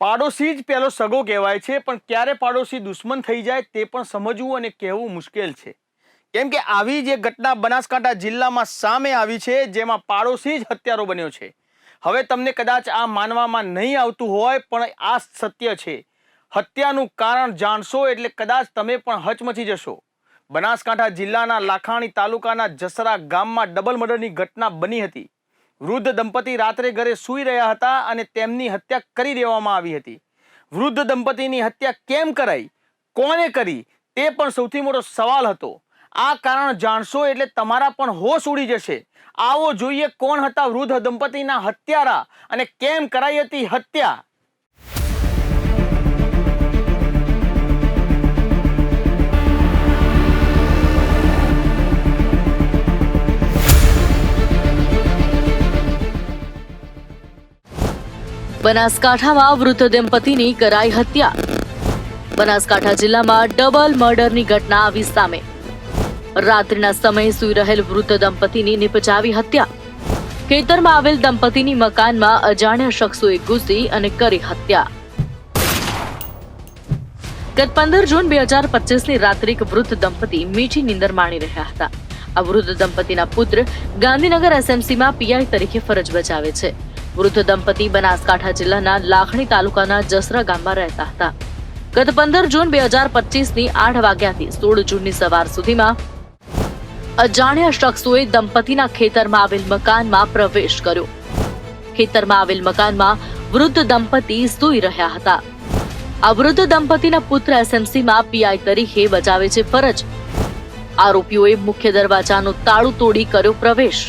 પાડોશી જ પહેલો સગો કહેવાય છે, પણ ક્યારે પાડોશી દુશ્મન થઈ જાય તે પણ સમજવું અને કહેવું મુશ્કેલ છે. કેમ કે આવી જે ઘટના બનાસકાંઠા જિલ્લામાં સામે આવી છે, જેમાં પાડોશી જ હત્યારો બન્યો છે. હવે તમને કદાચ આ માનવામાં નહીં આવતું હોય, પણ આ સત્ય છે. હત્યાનું કારણ જાણશો એટલે કદાચ તમે પણ હચમચી જશો. બનાસકાંઠા જિલ્લાના લાખાણી તાલુકાના જસરા ગામમાં ડબલ મર્ડરની ઘટના બની હતી. વૃદ્ધ દંપતી રાત્રે ઘરે સૂઈ રહ્યા હતા અને તેમની હત્યા કરી દેવામાં આવી હતી. વૃદ્ધ દંપતીની હત્યા કેમ કરાઈ, કોણે કરી, તે પણ સૌથી મોટો સવાલ હતો. આ કારણ જાણશો એટલે તમારા પણ હોશ ઉડી જશે. આવો જોઈએ કોણ હતા વૃદ્ધ દંપતીના હત્યારા અને કેમ કરાઈ હતી હત્યા. બનાસકાંઠામાં વૃદ્ધ દંપતીની કરાઈ હત્યા. બનાસકાંઠા જિલ્લામાં ડબલ મર્ડરની ઘટના આવી સામે. રાત્રિના સમયે સૂઈ રહેલ વૃદ્ધ દંપતીની નિપજાવી હત્યા. ખેતરમાં આવેલ દંપતીની મકાનમાં અજાણ્યા શખ્સોએ ઘૂસી અને કરી હત્યા. ગત 15 જૂન 2025ની રાત્રે એક વૃદ્ધ દંપતી મીઠી નીંદર માણી રહ્યા હતા. આ વૃદ્ધ દંપતીના પુત્ર ગાંધીનગર એસએમસીમાં પીઆઈ તરીકે ફરજ બજાવે છે. વૃદ્ધ દંપતી બનાસકાંઠા જિલ્લાના લાખણી તાલુકાના જસરા ગામમાં રહેતા હતા. ગત 15 જૂન 2025ની 8 વાગ્યાથી 16 જૂનની સવાર સુધીમાં અજાણ્યા શખ્સોએ દંપતીના ખેતરમાં આવેલ મકાનમાં પ્રવેશ કર્યો. ખેતરમાં આવેલ મકાનમાં વૃદ્ધ દંપતી સૂઈ રહ્યા હતા. આ વૃદ્ધ દંપતીના પુત્ર એસએમસીમાં પીઆઈ તરીકે બજાવે છે ફરજ. આરોપીઓએ મુખ્ય દરવાજાનું તાળું તોડી કર્યો પ્રવેશ.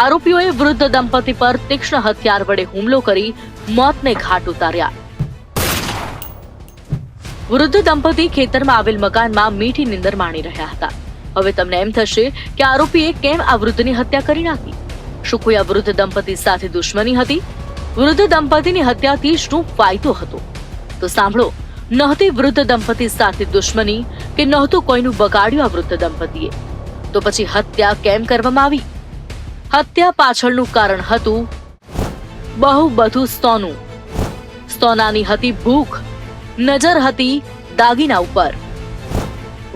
આરોપીઓએ વૃદ્ધ દંપતી પર તીક્ષ્ણ હથિયાર વડે હુમલો કરી મોતને ઘાટ ઉતાર્યા. વૃદ્ધ દંપતી ખેતરમાં આવેલ મકાનમાં મીઠી નીંદર માણી રહ્યા હતા. હવે તમને એમ થશે કે આરોપીએ કેમ આ વૃદ્ધની હત્યા કરી નાખી? શું કોઈ આ વૃદ્ધ દંપતી સાથે દુશ્મની હતી? વૃદ્ધ દંપતીની હત્યાથી શું ફાયદો હતો? તો સાંભળો, નહોતી વૃદ્ધ દંપતી સાથે દુશ્મની કે નહોતું કોઈનું બગાડ્યું આ વૃદ્ધ દંપતીએ, તો પછી હત્યા કેમ કરવામાં આવી? હત્યા પાછળનું કારણ હતું બહુ બધું સોનું. સોનાની હતી ભૂખ, નજર હતી દાગીના ઉપર.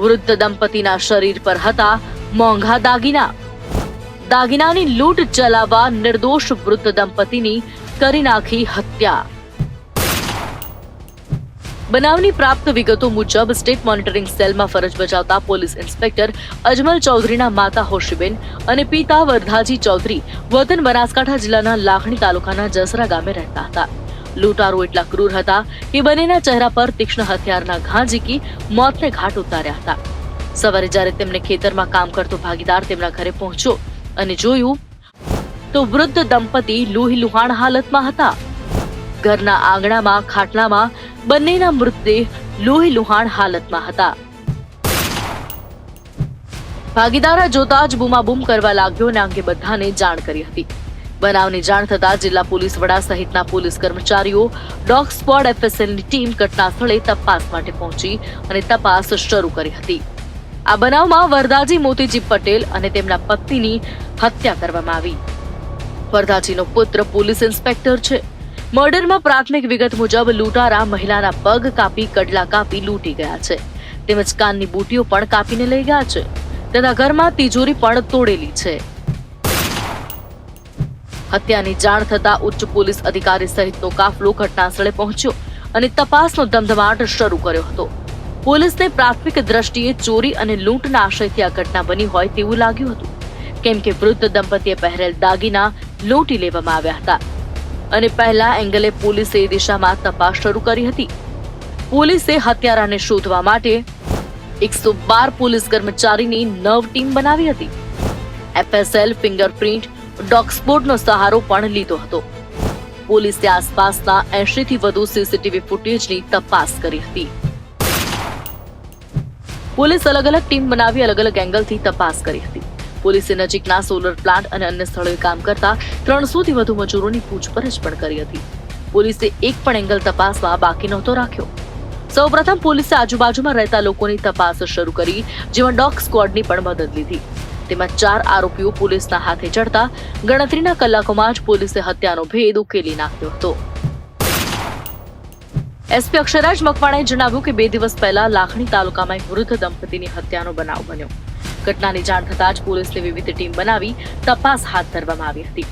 વૃદ્ધ દંપતીના શરીર પર હતા મોંઘા દાગીના. દાગીનાની લૂંટ ચલાવવા નિર્દોષ વૃદ્ધ દંપતીની કરી નાખી હત્યા. બનાવની પ્રાપ્ત વિગતો મુજબ સ્ટેટ મોનિટરિંગ સેલમાં ફરજ બજાવતા પોલીસ ઇન્સ્પેક્ટર અજમલ ચૌધરીના માતા હોશીબેન અને પિતા વરધાજી ચૌધરી વતન બનાસકાંઠા જિલ્લાના લાખણી તાલુકાના જસરા ગામે રહેતા હતા. લૂંટારો એટલા ક્રૂર હતા કે બંનેના ચહેરા પર તીક્ષ્ણ હથિયારના ઘા ઝીકી મોતને ઘાટ ઉતાર્યા હતા. સવારે જ્યારે તેમને ખેતરમાં કામ કરતો ભાગીદાર તેમના ઘરે પહોંચ્યો અને જોયું તો વૃદ્ધ દંપતી લોહીલુહાણ હાલતમાં હતા. ઘરના આંગણામાં ખાટલામાં બંનેના મૃતદેહ લોહીલુહાણ હાલતમાં હતા. ભાગીદારા જોતા જ બૂમાબૂમ કરવા લાગ્યો અને અંગે બધાને જાણ કરી હતી. બનાવની જાણ થતા જિલ્લા પોલીસ વડા સહિતના પોલીસ કર્મચારીઓ, ડોગ સ્ક્વોડ એફએસએલની ટીમ ઘટના સ્થળે તપાસ માટે પહોંચી અને તપાસ શરૂ કરી હતી. આ બનાવમાં વરદાજી મોતીજી પટેલ અને તેમના પત્નીની હત્યા કરવામાં આવી. વરદાજીનો પુત્ર પોલીસ ઇન્સ્પેક્ટર છે. મર્ડરમાં પ્રાથમિક વિગત મુજબ લૂંટારા મહિલાના પગ કાપી કડલા કાપી લૂંટી ગયા છે, તેમજ કાનની બુટીઓ પણ કાપીને લઈ ગયા છે, તથા ઘરમાં તિજોરી પણ તોડેલી છે. હત્યાની જાણ થતા ઉચ્ચ પોલીસ અધિકારી સહિતનો કાફલો ઘટના સ્થળે પહોંચ્યો અને તપાસનો ધમધમાટ શરૂ કર્યો હતો. પોલીસને પ્રાથમિક દ્રષ્ટિએ ચોરી અને લૂંટના આશયથી આ ઘટના બની હોય તેવું લાગ્યું હતું, કેમ કે વૃદ્ધ દંપતીએ પહેરેલ દાગીના લૂંટી લેવામાં આવ્યા હતા અને પહેલા એંગલે પોલીસે એ દિશામાં તપાસ શરૂ કરી હતી. પોલીસે હત્યારાને શોધવા માટે 112 પોલીસ કર્મચારીની 9 ટીમ બનાવી હતી. એફએસએલ, ફિંગરપ્રિન્ટ, ડોગ સ્પોટનો સહારો પણ લીધો હતો. પોલીસે આસપાસના 80 થી વધુ સીસીટીવી ફૂટેજની તપાસ કરી હતી. પોલીસ અલગ અલગ ટીમ બનાવી અલગ અલગ એંગલથી તપાસ કરી હતી. પોલીસે નજીકના સોલર પ્લાન્ટ અને અન્ય સ્થળોએ કામ કરતા 300 થી વધુ મજૂરોની પૂછપરછ પણ કરી હતી. પોલીસે એક પણ એંગલ તપાસમાં બાકી નહોતો રાખ્યો. સૌપ્રથમ પોલીસે આજુબાજુમાં રહેતા લોકોની તપાસ શરૂ કરી, જેમાં ડોગ સ્ક્વોડની પણ મદદ લીધી. તેમાં 4 આરોપીઓ પોલીસના હાથે ચડતા ગણતરીના કલાકોમાં જ પોલીસે હત્યાનો ભેદ ઉકેલી નાખ્યો હતો. એસપી અક્ષરાજ મકવાણાએ જણાવ્યું કે 2 દિવસ પહેલા લાખણી તાલુકામાં એક વૃદ્ધ દંપતીની હત્યાનો બનાવ બન્યો. ઘટનાની જાણ થતાં જ પોલીસની વિવિધ ટીમ બનાવી તપાસ હાથ ધરવામાં આવી હતી.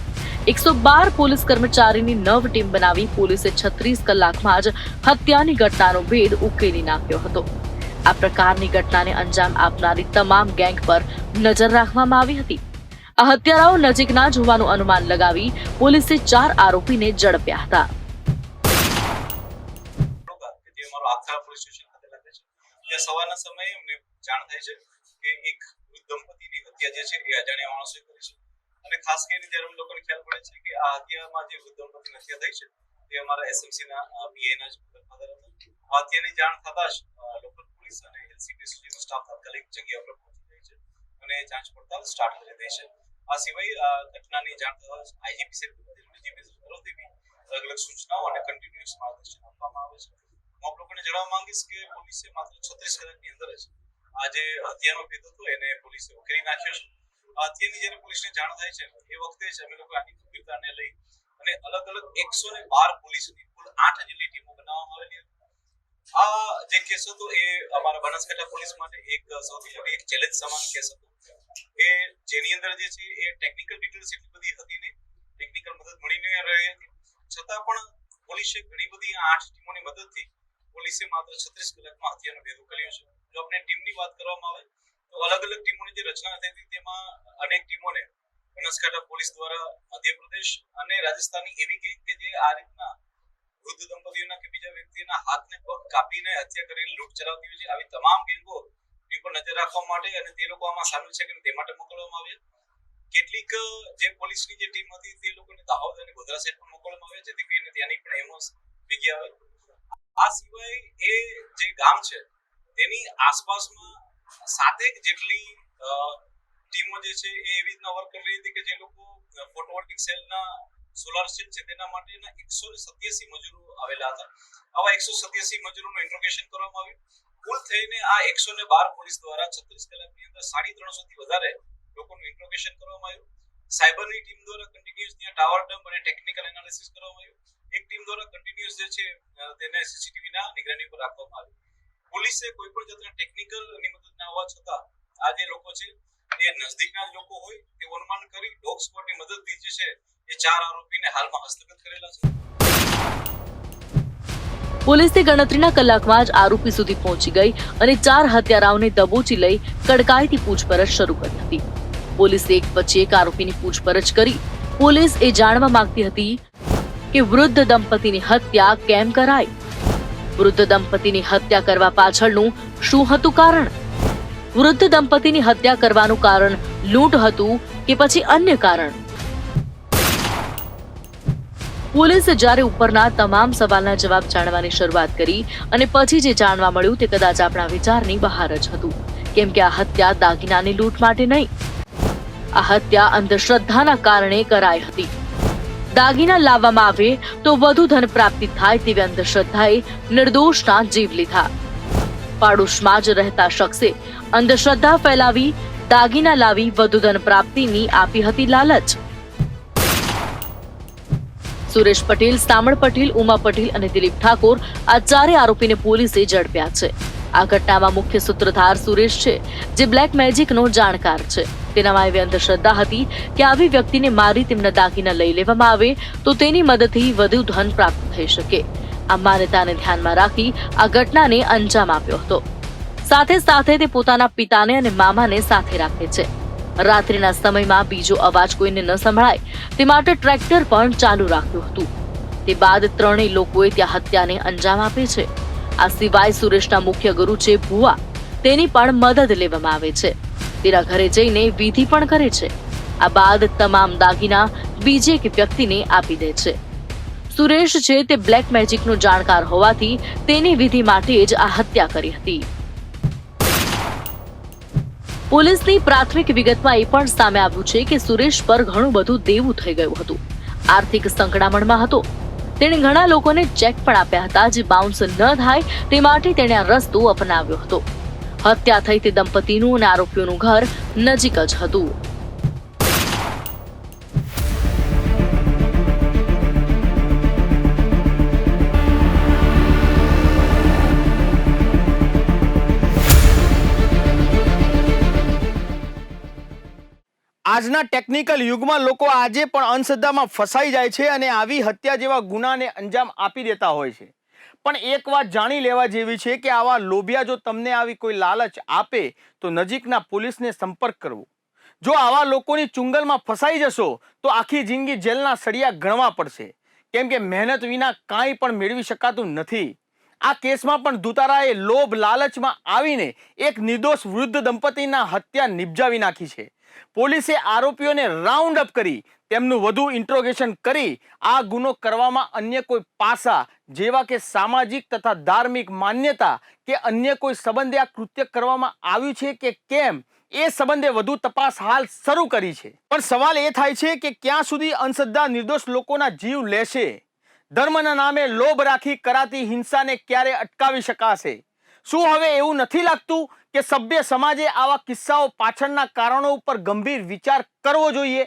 112 પોલીસ કર્મચારીની 9 ટીમ બનાવી પોલીસે 36 કલાકમાં જ હત્યાની ઘટનાનો ભેદ ઉકેલી નાખ્યો હતો. આ પ્રકારની ઘટનાને અંજામ આપનારી તમામ ગેંગ પર નજર રાખવામાં આવી હતી. આ હત્યારાઓ નજીકના જ હોવાનું અનુમાન લગાવી પોલીસે 4 આરોપીને ઝડપ્યા હતા. આખા પોલીસ સ્ટેશન ખાતે લાગે છે ત્યાં સવારના સમયે અમને જાણ થાય છે કે એક વૃદ્ધ દંપતીની હત્યા જે છે એ અજાણ્યા માણસોએ કરી છે અને ખાસ કરીને જ્યારે અમને લોકોને ખ્યાલ પડે છે કે આ હત્યામાં જે વૃદ્ધ દંપતીની હત્યા થઈ છે તે અમારા એસએમસીના પીઆઈના જ ફાધર હતા. આ હત્યાની જાણ થતાં જ લોકલ પોલીસ અને એલસીબીનો સ્ટાફ તાત્કાલિક જગ્યા પર પહોંચી જાય છે અને જાંચ પડતાલ સ્ટાર્ટ કરી દે છે. આ સિવાય ઘટનાની જાણ થતાં આઈજીપી તરફથી અલગ અલગ સૂચનાઓ અને કન્ટિન્યુઅસ માર્ગદર્શન આપવામાં આવે છે. હું લોકોને જણાવવા માંગીશ કે પોલીસે માત્ર 36 કલાકની અંદર જ આ જે હત્યાનો ભેદ હતો એને પોલીસે ઉકેલી નાખ્યો છે. આ હત્યાની જ્યારે પોલીસને જાણ થાય છે એ વખતે જ અમે લોકો આની ગંભીરતાને લઈ અને અલગ અલગ 112 પોલીસની કુલ 8 જેટલી ટીમો બનાવવામાં આવેલી હતી. આ જે કેસ હતો એ અમારા બનાસકાંઠા પોલીસ માટે એક સૌથી મોટી એક ચેલેન્જ સમાન કેસ હતો કે જેની અંદર જે છે એ ટેકનિકલ ડિટેલ્સ એટલી બધી હતી નહીં, ટેકનિકલ મદદ મળી ન રહી હતી, છતાં પણ પોલીસે ઘણી બધી 8 ટીમોની મદદથી પોલીસે માત્ર 36 કલાકમાં હત્યાનો ભેદ ઉકેલ્યો છે. જો આપણે ટીમની વાત કરવામાં આવે તો અલગ અલગ ટીમોની જે રચના થઈ હતી તેમાં અનેક ટીમોને બનાસકાંઠા પોલીસ દ્વારા મધ્યપ્રદેશ અને રાજસ્થાનની એવી ગેંગ કે જે આ રીતના વૃદ્ધ દંપતીઓના કે બીજા વ્યક્તિના હાથને પગ કાપીને હત્યા કરીને લૂંટ ચલાવતી હોય છે આવી તમામ ગેંગો પર નજર રાખવા માટે અને તે લોકો આમાં સામેલ છે કે તે માટે મોકલવામાં આવ્યા. કેટલીક જે પોલીસની જે ટીમ હતી તે લોકોને દાહોદ અને ગોધરા સાઈડ પર મોકલવામાં આવ્યા જેથી કરીને ત્યાંની પણ એમોસ ભેગી આવે. આ સિવાય એ જે ગામ છે તેની આસપાસમાં 7 જેટલી ટીમો જે છે એ એવી રીતના વર્ક કરી રહી હતી કે જે લોકો ફોટોવોલ્ટિક સેલના સોલાર સેલ છે તેના માટેના 187 મજૂરો આવેલા હતા. આવા 187 મજૂરોનું ઇન્ટ્રોગેશન કરવામાં આવ્યું. કુલ થઈને આ 112 પોલીસ દ્વારા 36 કલાકની અંદર 350 થી વધારે લોકોનું ઇન્ટ્રોગેશન કરવામાં આવ્યું. સાયબરની ટીમ દ્વારા કન્ટિન્યુઅસ ત્યાં ટાવર ડમ્પ અને ટેકનિકલ એનાલિસિસ કરવામાં આવ્યું. એક ટીમ દ્વારા કન્ટિન્યુઅસ જે છે તેને સીસીટીવીના નિગરાની પર રાખવામાં આવ્યું. પોલીસે કોઈ પણ જાતના ટેકનિકલની મદદ ના હોવા છતાં આ જે લોકો છે એ નજદીકના જ લોકો હોય તેવું અનુમાન કરી ડોગ સ્ક્વોડની મદદથી જે છે એ 4 આરોપીને હાલમાં હસ્તગત કરેલા છે. પોલીસે ગણતરીના કલાકમાં જ આરોપી સુધી પહોંચી ગઈ અને 4 હત્યારાઓને દબોચી લઈ કડકાઈથી પૂછપરછ શરૂ કરી હતી. પોલીસે એક પછી એક આરોપીની પૂછપરછ કરી. પોલીસ એ જાણવા માંગતી હતી કે વૃદ્ધ દંપતીની હત્યા કેમ કરાઈ, વૃદ્ધ દંપતીની હત્યા કરવા પાછળનું શું હતું કારણ, વૃદ્ધ દંપતીની હત્યા કરવાનું કારણ લૂંટ હતું કે પછી અન્ય કારણ. પોલીસે જ્યારે ઉપરના તમામ સવાલના જવાબ જાણવાની શરૂઆત કરી અને પછી જે જાણવા મળ્યું તે કદાચ આપણા વિચારની બહાર જ હતું, કેમ કે આ હત્યા દાગીનાની લૂંટ માટે નહીં, આ હત્યા અંધશ્રદ્ધાના કારણે કરાઈ હતી. દાગીના લાવવામાં આવે તો વધુ ધન પ્રાપ્તિ થાય તેવી અંધશ્રદ્ધાએ નિર્દોષના જીવ લીધા. પાડોશમાં જ રહેતા શખ્સે અંધશ્રદ્ધા ફેલાવી દાગીના લાવી વધુ ધન પ્રાપ્તિની આપી હતી લાલચ. સુરેશ પટેલ, સામળ પટેલ, ઉમા પટેલ અને દિલીપ ઠાકોર આ 4 આરોપીને પોલીસે ઝડપ્યા છે. આ ઘટનામાં મુખ્ય સૂત્રધાર સુરેશ છે, જે બ્લેક મેજિકનો જાણકાર છે. તેનામાં એવી અંધશ્રદ્ધા હતી કે આવી વ્યક્તિને મારી તેમના દાગીના લઈ લેવામાં આવે તો તેની મદદથી વધુ ધન પ્રાપ્ત થઈ શકે. આ માન્યતાને ધ્યાનમાં રાખી આ ઘટનાને અંજામ આપ્યો હતો. સાથે સાથે તે પોતાના પિતાને અને મામાને સાથે રાખે છે. રાત્રિના સમયમાં બીજો અવાજ કોઈને ન સંભળાય તે માટે ટ્રેક્ટર પણ ચાલુ રાખ્યું હતું. તે બાદ 3 લોકોએ ત્યાં હત્યાને અંજામ આપે છે. આ સિવાય સુરેશના મુખ્ય ગુરુ છે ભુવા, તેની પણ મદદ લેવામાં આવે છે. તેના ઘરે જઈને વિધિ પણ કરે છે. આ બાદ તમામ દાગીના બીજે એક વ્યક્તિને આપી દે છે. સુરેશ છે તે બ્લેક મેજિકનો જાણકાર હોવાથી તેની વિધિ માટે જ આ હત્યા કરી હતી. પોલીસની પ્રાથમિક વિગતમાં એ પણ સામે આવ્યું છે કે સુરેશ પર ઘણું બધું દેવું થઈ ગયું હતું. આર્થિક સંકડામણમાં હતો. તેણે ઘણા લોકોને ચેક પણ આપ્યા હતા જે બાઉન્સ ન થાય તે માટે તેણે આ રસ્તો અપનાવ્યો હતો. હત્યા થઈ તે દંપતીનું અને આરોપીઓનું ઘર નજીક જ હતું. આજના ટેકનિકલ યુગમાં લોકો આજે પણ અંધશ્રદ્ધામાં ફસાઈ જાય છે અને આવી હત્યા જેવા ગુનાને અંજામ આપી દેતા હોય છે. પણ એક વાત જાણી લેવા જેવી છે કે આવા લોભિયા જો તમને આવી કોઈ લાલચ આપે તો નજીકના પોલીસને સંપર્ક કરવો. જો આવા લોકોની ચુંગલમાં ફસાઈ જશો તો આખી જિંદગી જેલના સળિયા ગણવા પડશે, કેમ કે મહેનત વિના કાંઈ પણ મેળવી શકાતું નથી. આ કેસમાં પણ દુતારાએ લોભ લાલચમાં આવીને એક નિર્દોષ વૃદ્ધ દંપતીના હત્યા નિપજાવી નાખી છે. પોલીસે આરોપીઓને રાઉન્ડ અપ કરી તેમનું વધુ ઇન્ટ્રોગેશન કરી આ ગુનો કરવામાં અન્ય કોઈ પાસા જેવા કે સામાજિક તથા ધાર્મિક માન્યતા કે અન્ય કોઈ સંબંધે આ કૃત્ય કરવામાં આવ્યું છે કે કેમ એ સંબંધે વધુ તપાસ હાલ શરૂ કરી છે. પણ સવાલ એ થાય છે કે ક્યાં સુધી અંધશ્રદ્ધા નિર્દોષ લોકોના જીવ લેશે? ધર્મના નામે લોભ રાખી કરાતી હિંસાને ક્યારે અટકાવી શકાશે? શું હવે એવું નથી લાગતું કે સભ્ય સમાજે આવા કિસ્સાઓ પાછળના કારણો ઉપર ગંભીર વિચાર કરવો જોઈએ?